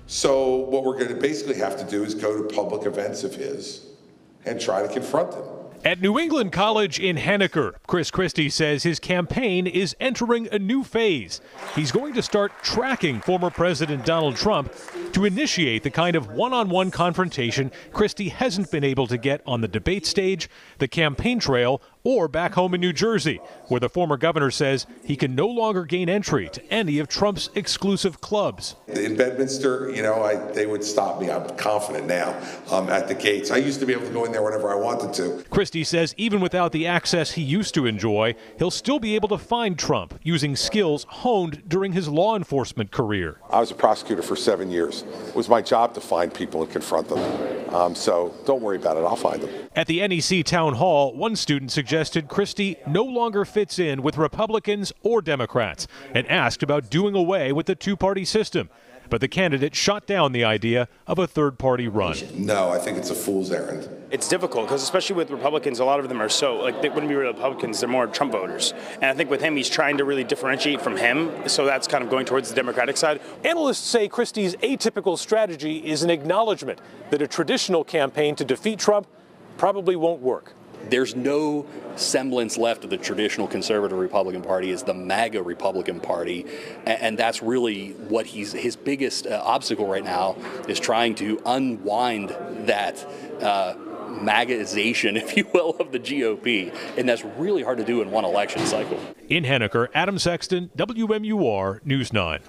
So what we're going to basically have to do is go to public events of his and try to confront him. At New England College in Henniker, Chris Christie says his campaign is entering a new phase. He's going to start tracking former President Donald Trump to initiate the kind of one-on-one confrontation Christie hasn't been able to get on the debate stage, the campaign trail, or back home in New Jersey, where the former governor says he can no longer gain entry to any of Trump's exclusive clubs. In Bedminster, they would stop me. I'm confident now at the gates. I used to be able to go in there whenever I wanted to. Christie says even without the access he used to enjoy, he'll still be able to find Trump using skills honed during his law enforcement career. I was a prosecutor for 7 years. It was my job to find people and confront them. So don't worry about it. I'll find them. At the NEC town hall, one student suggested Christie no longer fits in with Republicans or Democrats and asked about doing away with the two-party system. But the candidate shot down the idea of a third-party run. No, I think it's a fool's errand. It's difficult because especially with Republicans, a lot of them are they wouldn't be real Republicans, they're more Trump voters. And I think with him, he's trying to really differentiate from him, so that's kind of going towards the Democratic side. Analysts say Christie's atypical strategy is an acknowledgement that a traditional campaign to defeat Trump probably won't work. There's no semblance left of the traditional conservative Republican Party as the MAGA Republican Party, and that's really what his biggest obstacle right now is trying to unwind that MAGAization, if you will, of the GOP, and that's really hard to do in one election cycle. In Henniker, Adam Sexton, WMUR News 9.